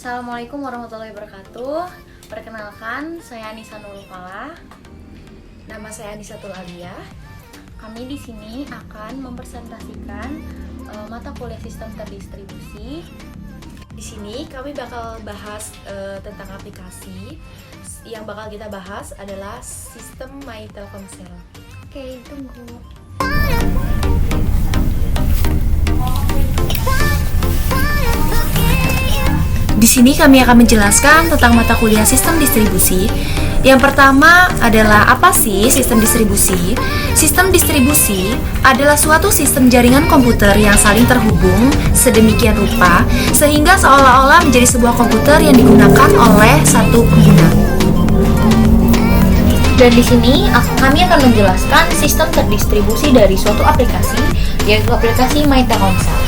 Assalamualaikum warahmatullahi wabarakatuh. Perkenalkan, saya Anissa Nurul Falah. Nama saya Anisatul Aliyah. Kami di sini akan mempresentasikan mata kuliah sistem terdistribusi. Di sini kami bakal bahas tentang aplikasi. Yang bakal kita bahas adalah sistem My Telkomsel. Oke, tunggu. Di sini kami akan menjelaskan tentang mata kuliah sistem distribusi. Yang pertama adalah apa sih sistem distribusi? Sistem distribusi adalah suatu sistem jaringan komputer yang saling terhubung sedemikian rupa sehingga seolah-olah menjadi sebuah komputer yang digunakan oleh satu pengguna. Dan di sini kami akan menjelaskan sistem terdistribusi dari suatu aplikasi, yaitu aplikasi My Telkomsel.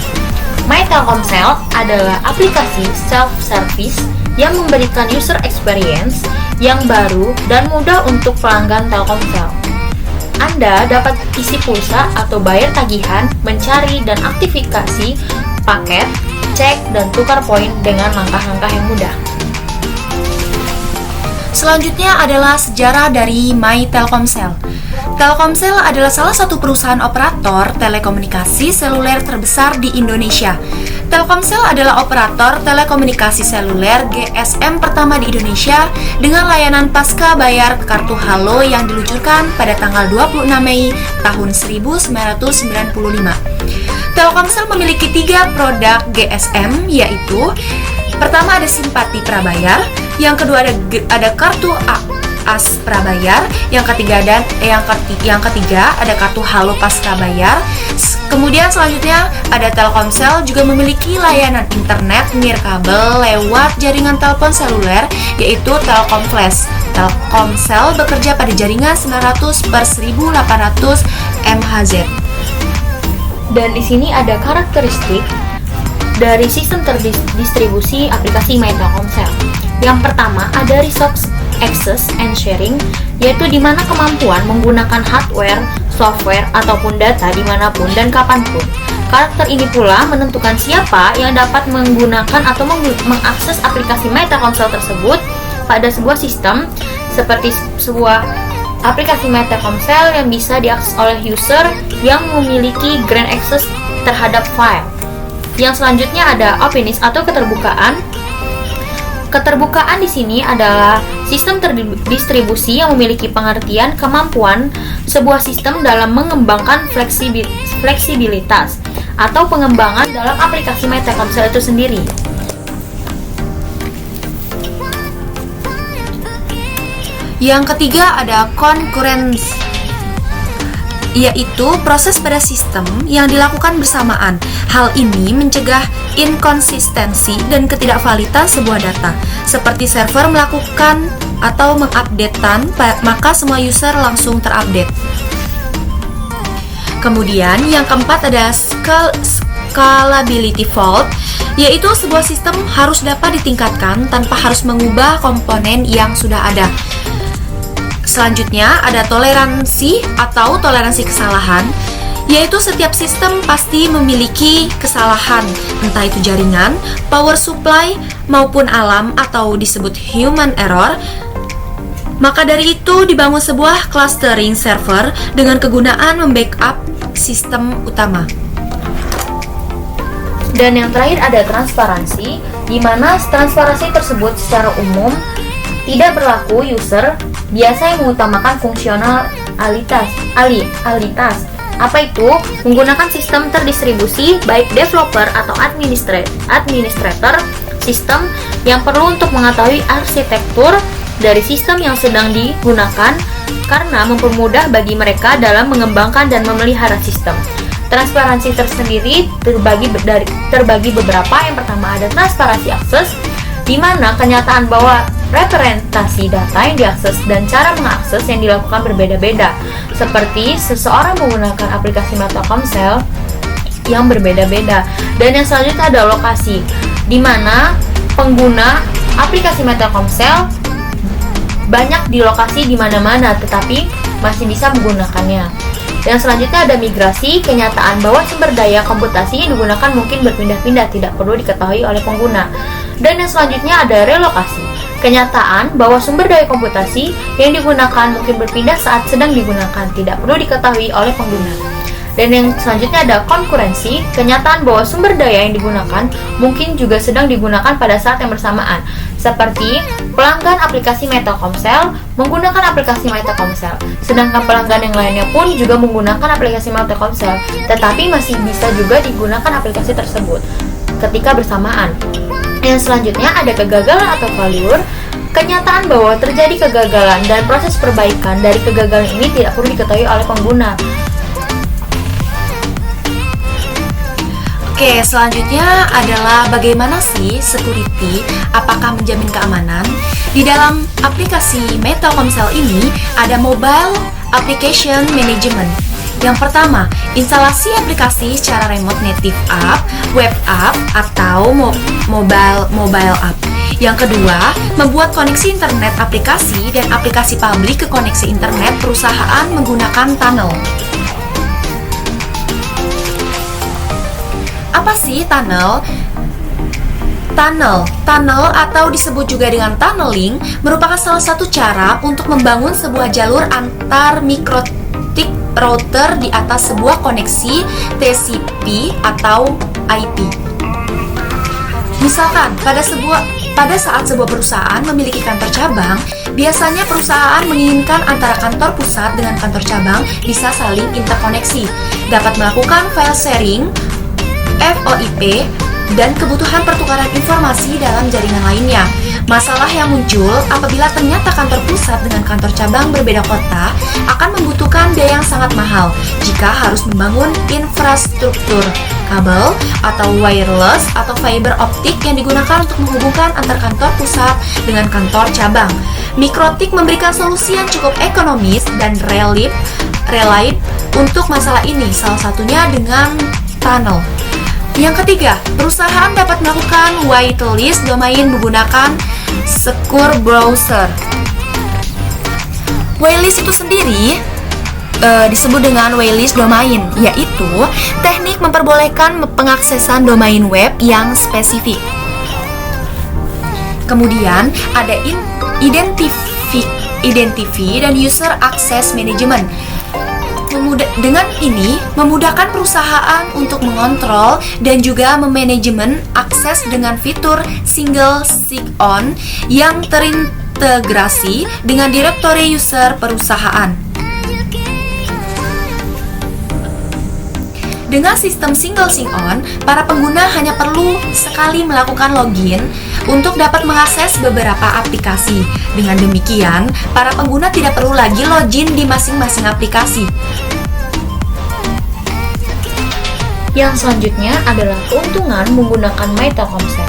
My Telkomsel adalah aplikasi self-service yang memberikan user experience yang baru dan mudah untuk pelanggan Telkomsel. Anda dapat isi pulsa atau bayar tagihan, mencari dan aktifikasi paket, cek dan tukar poin dengan langkah-langkah yang mudah. Selanjutnya adalah sejarah dari My Telkomsel. Telkomsel adalah salah satu perusahaan operator telekomunikasi seluler terbesar di Indonesia. Telkomsel adalah operator telekomunikasi seluler GSM pertama di Indonesia dengan layanan pasca bayar kartu Halo yang diluncurkan pada tanggal 26 Mei tahun 1995. Telkomsel memiliki 3 produk GSM, yaitu pertama ada Simpati Prabayar, yang kedua ada kartu AS Prabayar, yang ketiga ada kartu Halo Pasca Bayar. Kemudian selanjutnya ada Telkomsel juga memiliki layanan internet nirkabel lewat jaringan telepon seluler, yaitu Telkom Flash. Telkomsel bekerja pada jaringan 900/1800 MHz. Dan di sini ada karakteristik dari sistem terdistribusi aplikasi My Telkomsel. Yang pertama ada resource access and sharing, yaitu di mana kemampuan menggunakan hardware, software, ataupun data dimanapun dan kapanpun. Karakter ini pula menentukan siapa yang dapat menggunakan atau mengakses aplikasi My Telkomsel tersebut pada sebuah sistem, seperti sebuah aplikasi My Telkomsel yang bisa diakses oleh user yang memiliki grand access terhadap file. Yang selanjutnya ada openness atau keterbukaan. Keterbukaan di sini adalah sistem terdistribusi yang memiliki pengertian kemampuan sebuah sistem dalam mengembangkan fleksibilitas atau pengembangan dalam aplikasi My Telkomsel itu sendiri. Yang ketiga ada concurrence, yaitu proses pada sistem yang dilakukan bersamaan. Hal ini mencegah inkonsistensi dan ketidakvalitan sebuah data. Seperti server melakukan atau mengupdatekan, maka semua user langsung terupdate. Kemudian yang keempat ada scalability fault, yaitu sebuah sistem harus dapat ditingkatkan tanpa harus mengubah komponen yang sudah ada. Selanjutnya ada toleransi atau toleransi kesalahan, yaitu setiap sistem pasti memiliki kesalahan, entah itu jaringan, power supply, maupun alam atau disebut human error. Maka dari itu dibangun sebuah clustering server dengan kegunaan membackup sistem utama. Dan yang terakhir ada transparansi, di mana transparansi tersebut secara umum tidak berlaku user biasa yang mengutamakan fungsionalitas. Apa itu? Menggunakan sistem terdistribusi, baik developer atau administrator sistem yang perlu untuk mengetahui arsitektur dari sistem yang sedang digunakan karena mempermudah bagi mereka dalam mengembangkan dan memelihara sistem. Transparansi tersendiri terbagi beberapa. Yang pertama ada transparansi akses, di mana kenyataan bahwa representasi data yang diakses dan cara mengakses yang dilakukan berbeda-beda, seperti seseorang menggunakan aplikasi My Telkomsel yang berbeda-beda. Dan yang selanjutnya ada lokasi, di mana pengguna aplikasi My Telkomsel banyak di lokasi di mana-mana, tetapi masih bisa menggunakannya. Dan selanjutnya ada migrasi, kenyataan bahwa sumber daya komputasi yang digunakan mungkin berpindah-pindah, tidak perlu diketahui oleh pengguna. Dan yang selanjutnya ada relokasi. Kenyataan bahwa sumber daya komputasi yang digunakan mungkin berpindah saat sedang digunakan, tidak perlu diketahui oleh pengguna. Dan yang selanjutnya ada konkurensi. Kenyataan bahwa sumber daya yang digunakan mungkin juga sedang digunakan pada saat yang bersamaan, seperti pelanggan aplikasi Telkomsel menggunakan aplikasi Telkomsel, sedangkan pelanggan yang lainnya pun juga menggunakan aplikasi Telkomsel, tetapi masih bisa juga digunakan aplikasi tersebut ketika bersamaan. Yang selanjutnya ada kegagalan atau failure. Kenyataan bahwa terjadi kegagalan dan proses perbaikan dari kegagalan ini tidak perlu diketahui oleh pengguna. Oke, selanjutnya adalah bagaimana sih security, apakah menjamin keamanan? Di dalam aplikasi Telkomsel ini ada Mobile Application Management. Yang pertama, instalasi aplikasi secara remote native app, web app, atau mobile app. Yang kedua, membuat koneksi internet aplikasi dan aplikasi publik ke koneksi internet perusahaan menggunakan tunnel. Apa sih tunnel? Tunnel atau disebut juga dengan tunneling merupakan salah satu cara untuk membangun sebuah jalur antar mikrotik router di atas sebuah koneksi TCP atau IP. Misalkan, pada saat sebuah perusahaan memiliki kantor cabang, biasanya perusahaan menginginkan antara kantor pusat dengan kantor cabang bisa saling interkoneksi, dapat melakukan file sharing, VoIP, dan kebutuhan pertukaran informasi dalam jaringan lainnya. Masalah yang muncul apabila ternyata kantor pusat dengan kantor cabang berbeda kota akan membutuhkan biaya yang sangat mahal jika harus membangun infrastruktur kabel atau wireless atau fiber optik yang digunakan untuk menghubungkan antar kantor pusat dengan kantor cabang. Mikrotik memberikan solusi yang cukup ekonomis dan reliable untuk masalah ini, salah satunya dengan tunnel. Yang ketiga, perusahaan dapat melakukan whitelist domain menggunakan secure browser. Whitelist itu sendiri disebut dengan whitelist domain, yaitu teknik memperbolehkan pengaksesan domain web yang spesifik. Kemudian ada identity dan user access management. Dengan ini, memudahkan perusahaan untuk mengontrol dan juga memanajemen akses dengan fitur single sign-on yang terintegrasi dengan direktori user perusahaan. Dengan sistem single sign-on, para pengguna hanya perlu sekali melakukan login untuk dapat mengakses beberapa aplikasi. Dengan demikian, para pengguna tidak perlu lagi login di masing-masing aplikasi. Yang selanjutnya adalah keuntungan menggunakan Telkomsel.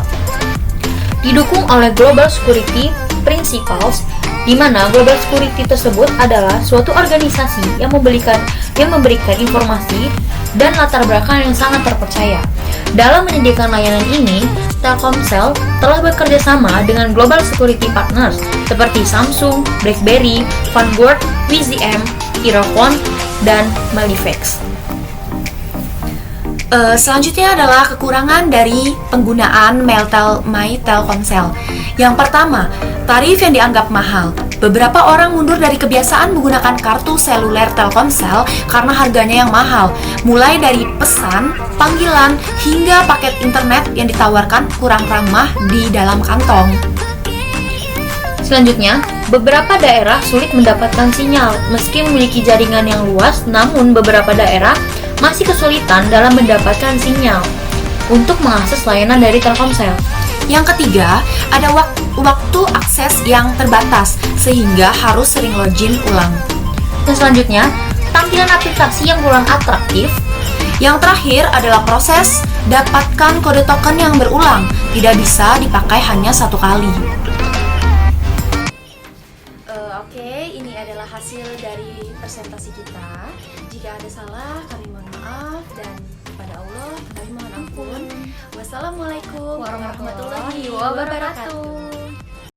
Didukung oleh Global Security Principles, di mana Global Security tersebut adalah suatu organisasi yang memberikan informasi dan latar belakang yang sangat terpercaya. Dalam menyediakan layanan ini, Telkomsel telah bekerja sama dengan Global Security Partners seperti Samsung, BlackBerry, Vanguard, WZM, Irocon, dan Malivex. Selanjutnya adalah kekurangan dari penggunaan Telkomsel. Yang pertama, tarif yang dianggap mahal. Beberapa orang mundur dari kebiasaan menggunakan kartu seluler Telkomsel karena harganya yang mahal, mulai dari pesan, panggilan, hingga paket internet yang ditawarkan kurang ramah di dalam kantong. Selanjutnya, beberapa daerah sulit mendapatkan sinyal. Meski memiliki jaringan yang luas, namun beberapa daerah masih kesulitan dalam mendapatkan sinyal untuk mengakses layanan dari Telkomsel. Yang ketiga, ada waktu akses yang terbatas, sehingga harus sering login ulang. Dan selanjutnya, tampilan aplikasi yang kurang atraktif. Yang terakhir adalah proses dapatkan kode token yang berulang, tidak bisa dipakai hanya satu kali. Oke, ini adalah hasil dari presentasi kita. Jika ada salah, kami mohon maaf, dan kepada Allah kami mohon ampun. Wassalamualaikum warahmatullahi wabarakatuh.